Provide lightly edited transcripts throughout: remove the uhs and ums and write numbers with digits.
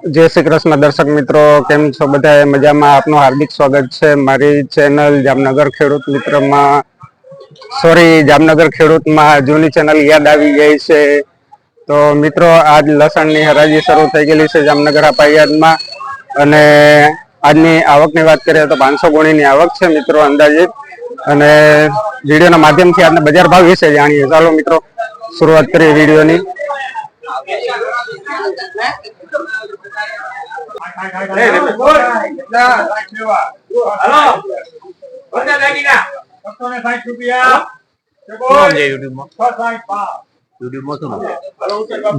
जय श्री कृष्ण दर्शक मित्रों, केम छो बधाए मजामां? आपनुं हार्दिक स्वागत छे मारी चेनल जामनगर खेडूत मित्र में। सॉरी, जामनगर खेडूत में जूनी चेनल याद आवी गई छे। तो मित्रों, आज लसणनी हराजी शरू थई गेली छे जामनगर पायद में अने आजनी आवकनी वात करीए तो 500 गुणीनी आवक छे मित्रों अंदाजित। अने विडियोना माध्यमथी आपणे बजार भाव विશે जाणीए। चालो मित्रों शुरुआत करीए विडियोनी।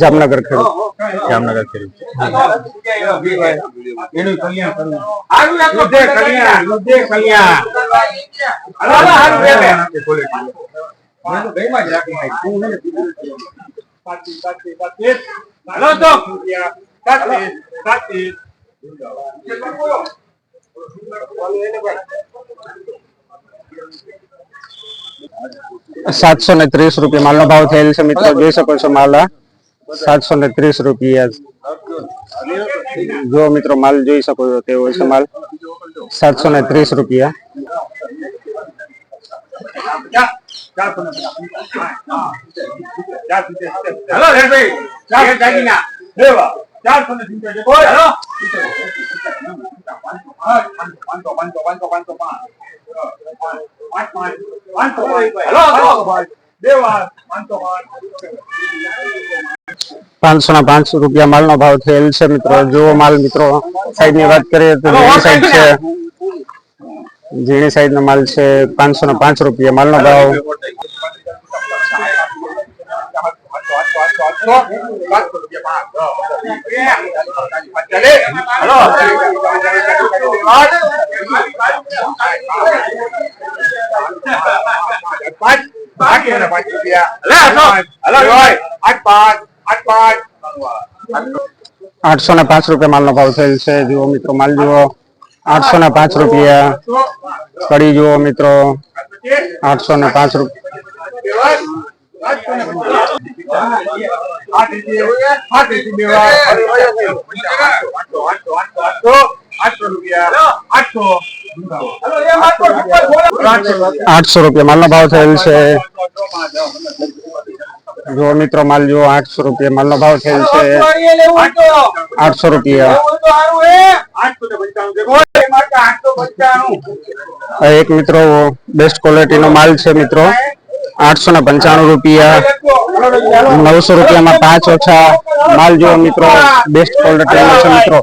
जामनगर खेडूत जामनगर खेडूत ₹730 मालनो भाव थयेल छे मित्रों। जोई शको छो माल 730 रुपया। जो मित्रों माल जोई शको छो तेवो छे माल 730 रुपया। ₹505 माल नो भाव थयेल छे मित्रों। जो माल मित्रों साइड नी बात करिए तो झीणी साइड छे, झीणी साइड नो माल छे ₹505 माल नो भाव। ₹805 माल नो भाव थयेल छे। जुओ मित्रों माल जुओ ₹805। कड़ी जुओ मित्रों ₹805। ₹800 माल नो भाव थयेल छे। जो मित्रों माल जो ₹800 माल नो भाव थयेल छे। ₹800। एक मित्रों बेस्ट क्वॉलिटी नो माल छे मित्रों ₹895। ₹900 में 5 ओछा माल जो मित्रों बेस्ट क्वॉलिटी नो छे मित्रों।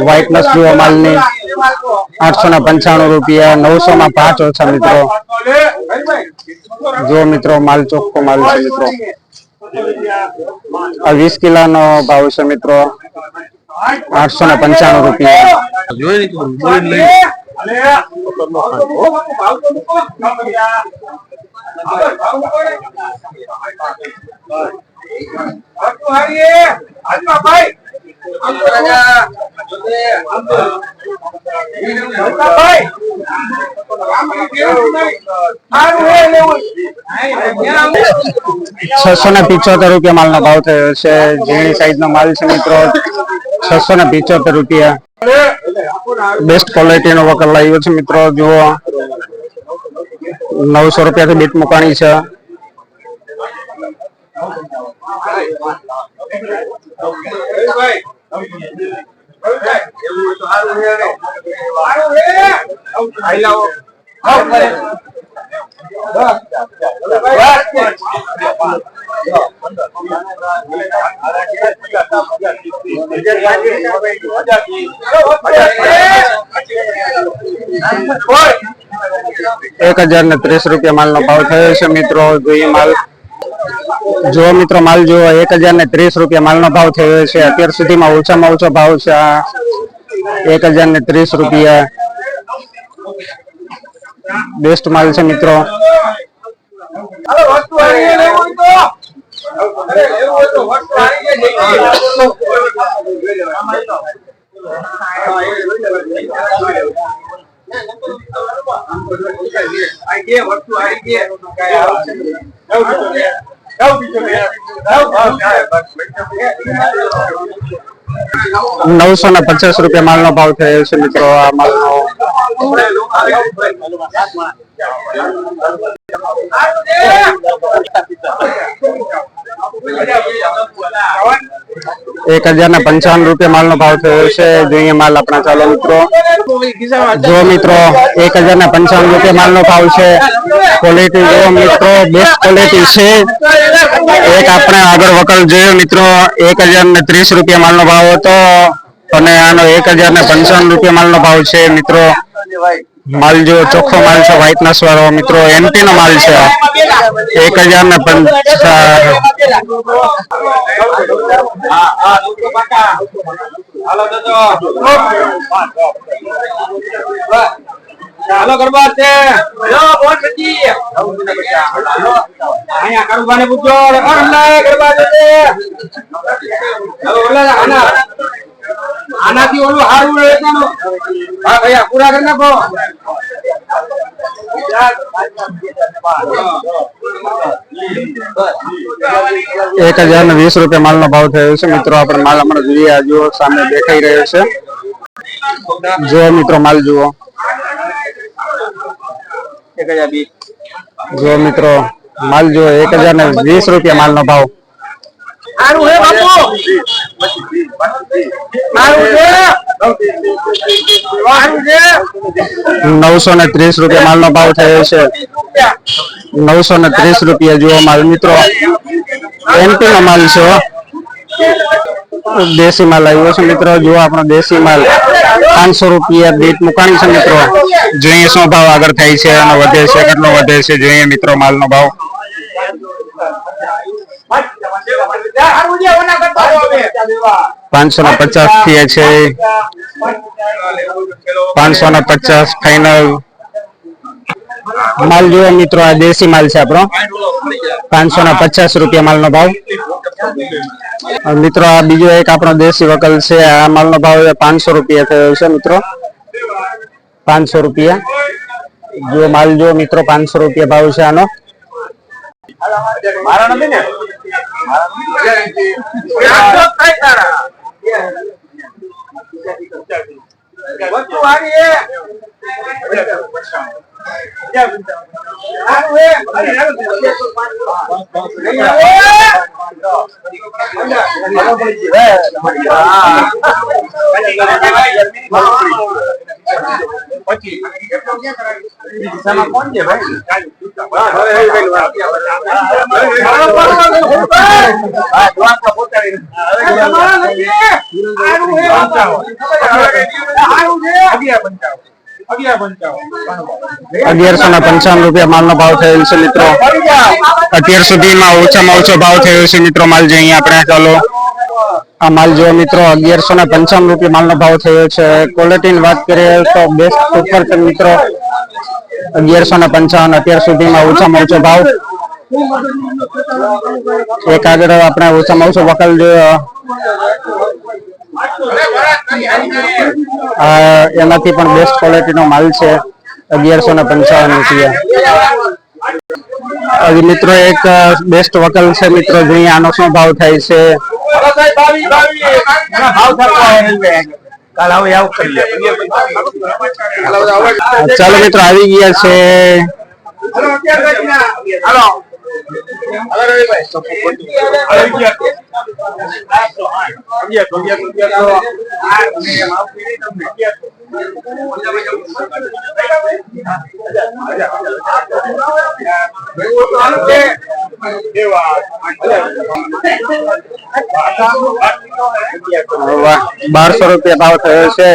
व्हाइटनेस जो माल ने ₹895। 900 में 5 ओछा मित्रों। जो मित्रों माल चोख्खो माल छे मित्रों। 20 किलो नो भाव छे मित्रों ₹895। ₹675 माल नो भाव थयो छे। झीणी साइज नो माल छे मित्रों ₹675। बेस्ट क्वॉलिटी नो वकर लाव्यो छे मित्रों। जुओ ₹900 थी बीट मुकाणी छे। ₹1030 माल नो भाव थयो छे मित्रों। जो मित्रों माल जो ₹1030 माल नो भाव थयो छे। अत्यार सुधी में ओछामां ओछो भाव छे ₹1030। बेस्ट माल छे मित्रों। ₹950 માલનો ભાવ થયો છે મિત્રો આ માલનો. ₹1055 માલનો ભાવ થયો છે. જોઈએ માલ આપણા. ચાલો મિત્રો, જો મિત્રો ₹1055 માલનો ભાવ છે. ક્વોલિટી જો મિત્રો બેસ્ટ ક્વોલિટી છે. એક આપણે આગળ વકલ જોયો મિત્રો ₹1030 માલનો ભાવ હતો અને આનો ₹1055 માલનો ભાવ છે મિત્રો. માલ જો ચોખ્ખો માલ છે, વ્હાઇટનેસ વાળો મિત્રો, એમટી નો માલ છે. 1050. હાલો ગરબા છે લો બોલ સજી આયા કારુબાને પૂછો અરે ગરબા છે હાલો ઓલા આનાથી ઓલું હારું રહેતાનો હા ભૈયા પૂરા કરી નાખો. ₹1020 માલનો ભાવ થયો છે મિત્રો. આપણે માલ હમણાં જોઈએ, જો સામે દેખાઈ રહ્યો છે. જો મિત્રો માલ જુઓ. જો મિત્રો માલ જુઓ, ₹1020 માલનો ભાવ. સારું હે બાપુ, સારું છે, સારું છે. ₹930 માલનો ભાવ થયો છે. ₹930 જુઓ માલ મિત્રો. એમપી નો માલ છે. દેશી માલ આવ્યો છે મિત્રો. જો આપણો દેશી માલ ₹500 દીઠ મુકાણી છે મિત્રો. જોઈએ શું ભાવ આગળ થાય છે અને વધે છે, કેટલો વધે છે જોઈએ મિત્રો માલનો ભાવ. 550 થયા છે. 550 ફાઈનલ માલ જુઓ મિત્રો. આ દેશી માલ છે આપણો. ₹550 માલનો ભાવ મિત્રો. આ બીજો એક આપણો દેશી વકલ છે. આ માલનો ભાવ ₹500 થયો છે મિત્રો. ₹500 જો માલ જો મિત્રો. ₹500 ભાવ છે આનો. મારા નથી ને વસ્તુ આવી હે ₹1155 માલનો ભાવ થયેલ છે મિત્રો. અત્યાર સુધીમાં ઓછામાં ઓછો ભાવ થયો છે મિત્રો. માલ જોઈએ આપણે. ચાલો આ માલ જો મિત્રો. ₹1155 માલનો ભાવ થયો છે. ક્વોલિટીની વાત કરીએ તો બેસ્ટ સુપર છે મિત્રો. 1155 અત્યાર સુધીમાં ઓછામાં ઓછો ભાવ. એક આગળ આપણે ઓછામાં ઓછો વકલ જોયો, એનાથી પણ બેસ્ટ ક્વોલિટીનો માલ છે. ₹1155. હજી મિત્રો એક બેસ્ટ વકલ છે મિત્રો. જોઈએ આનો શું ભાવ થાય છે. ચાલો મિત્રો આવી ગયા છે. ₹1200 ભાવ થયો છે.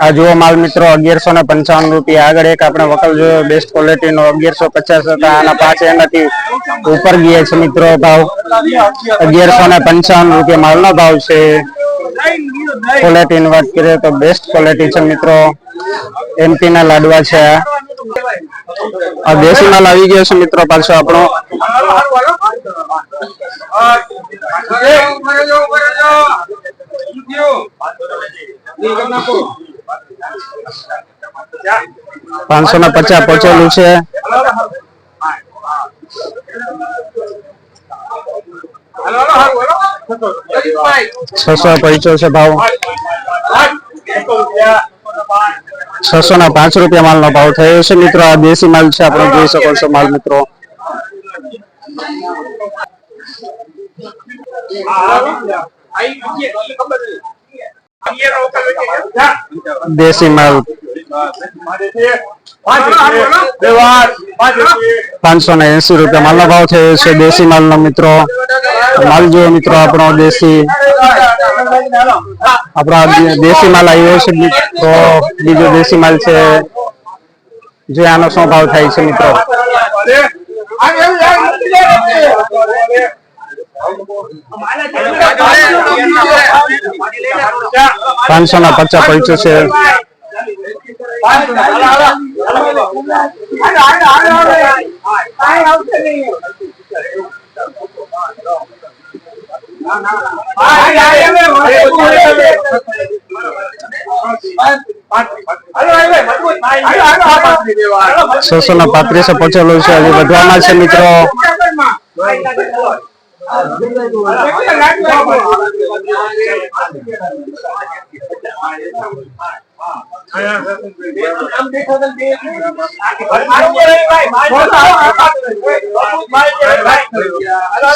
આ જુઓ માલ મિત્રો. ₹1155. આગળ એક આપણે વકલ જોયો બેસ્ટ ક્વોલિટી નો. 1150 હતા. આના 5 એનાથી ઉપર ગયા છે મિત્રો ભાવ. ₹1155 માલનો ભાવ છે. ક્વોલિટીની વાત કરીએ તો બેસ્ટ ક્વોલિટી છે મિત્રો. એમપી ના લાડવા છે. આ દેશી માલ આવી ગયો છે મિત્રો પાછો આપણો. ₹550 પહોંચેલું છે. 600 છે ભાવ. ₹605 માલનો ભાવ થયો છે મિત્રો. આ દેશી માલ છે, આપણે જોઈ શકો છો માલ મિત્રો. દેશી માલ 580 રૂપિયા માલનો ભાવ થયો છે દેશી માલનો મિત્રો. માલ જુઓ મિત્રો, આપણો દેશી માલ આવ્યો છે મિત્રો. બીજો દેશી માલ છે, જે આનો શું ભાવ થાય છે મિત્રો. 550 પૈસો છે. ₹635 પહોંચેલો છે. હજી વધવામાં છે મિત્રો.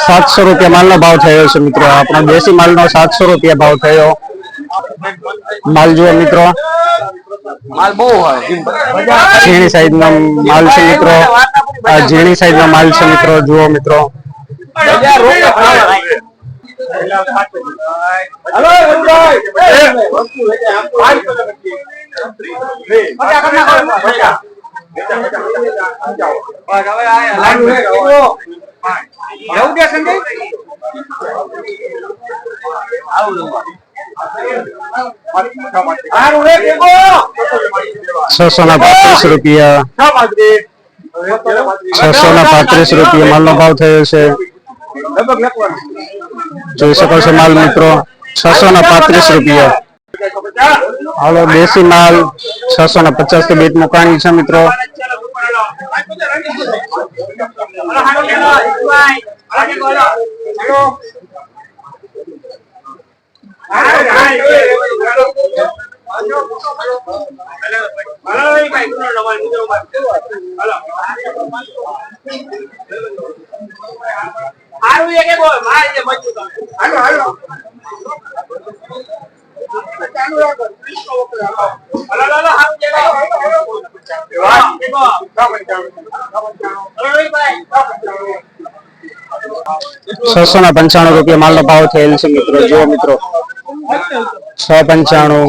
₹700 માલનો ભાવ થયો છે મિત્રો. આપણો દેશી માલનો ₹700 ભાવ થયો. માલ જુઓ મિત્રો, માલ બહુ હોય. ઝીણી સાઈઝ નો માલ છે મિત્રો. આ ઝીણી સાઈઝ નો માલ છે મિત્રો. જુઓ મિત્રો, ₹635 ₹635 માલનો ભાવ થયો છે. જોઈ શકો છો માલ મિત્રો, ₹635. હાલો, દેશી માલ 650 થી બેટ મુકાણી છે મિત્રો. ₹695 માલનો ભાવ થયેલ છે મિત્રો. જુઓ મિત્રો, 695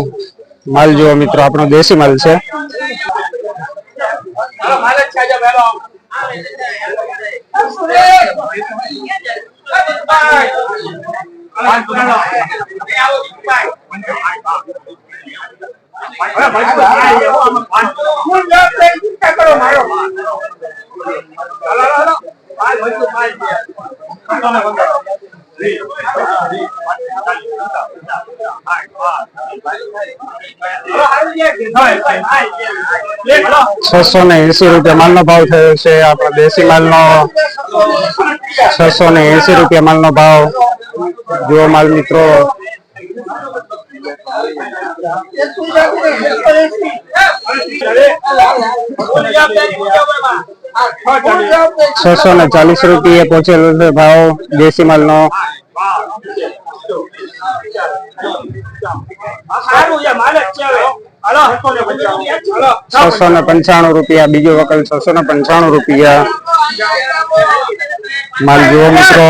માલ જુઓ મિત્રો. આપણો દેશી માલ છે. ₹680 માલનો ભાવ થયો છે. આપણા દેશી માલનો ₹680 માલનો ભાવ. જો માલ મિત્રો, ₹640 પહોંચેલો છે ભાવ દેશી માલનો. ₹695 બીજો વકલ ₹695 માલ જુઓ મિત્રો.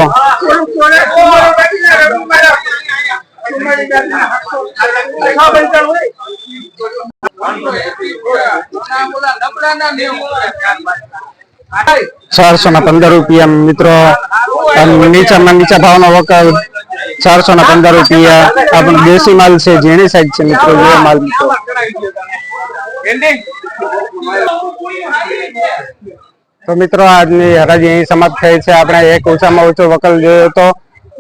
₹415 મિત્રો. નીચા ભાવનો વકલ ₹415. આપણો દેશી માલ છે, ઝીણી સાઈઝ છે મિત્રો. જો માલ મિત્રો, તો મિત્રો આજની હરાજી અહીં સમાપ્ત થઈ છે. આપણે એક ઓછામાં ઓછો વકલ જોયો તો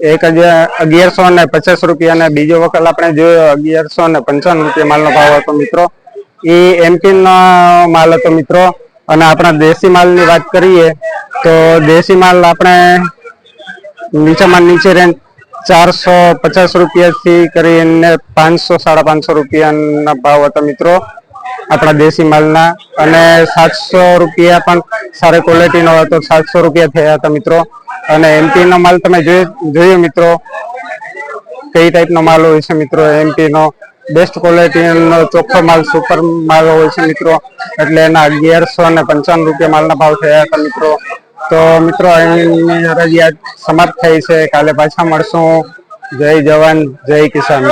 1150 રૂપિયા અને બીજો વકલ આપણે જોયો 1155 રૂપિયા માલનો ભાવ હતો મિત્રો. એ એમપી નો માલ હતો મિત્રો. અને આપણા દેશી માલની વાત કરીએ તો દેશી માલ આપણે નીચેમાં નીચે રેન્જ 450 રૂપિયાથી કરીને 500 550 રૂપિયાના ભાવ હતા મિત્રો આપણા દેશી માલના. અને 700 રૂપિયા પણ સારી ક્વોલિટીનો હતો, 700 રૂપિયા થયા હતા મિત્રો. અને એમપી નો માલ તમે જોયો મિત્રો કઈ ટાઈપનો માલ હોય છે મિત્રો. એમપી નો બેસ્ટ ક્વોલિટીનો ચોખ્ખો માલ, સુપર માલ હોય છે મિત્રો. એટલે એના 1155 રૂપિયા માલના ભાવ થયા હતા મિત્રો. તો મિત્રો અહીંની હરાજી આજ સમાપ્ત થઈ છે. કાલે પાછા મળશું. જય જવાન જય કિસાન.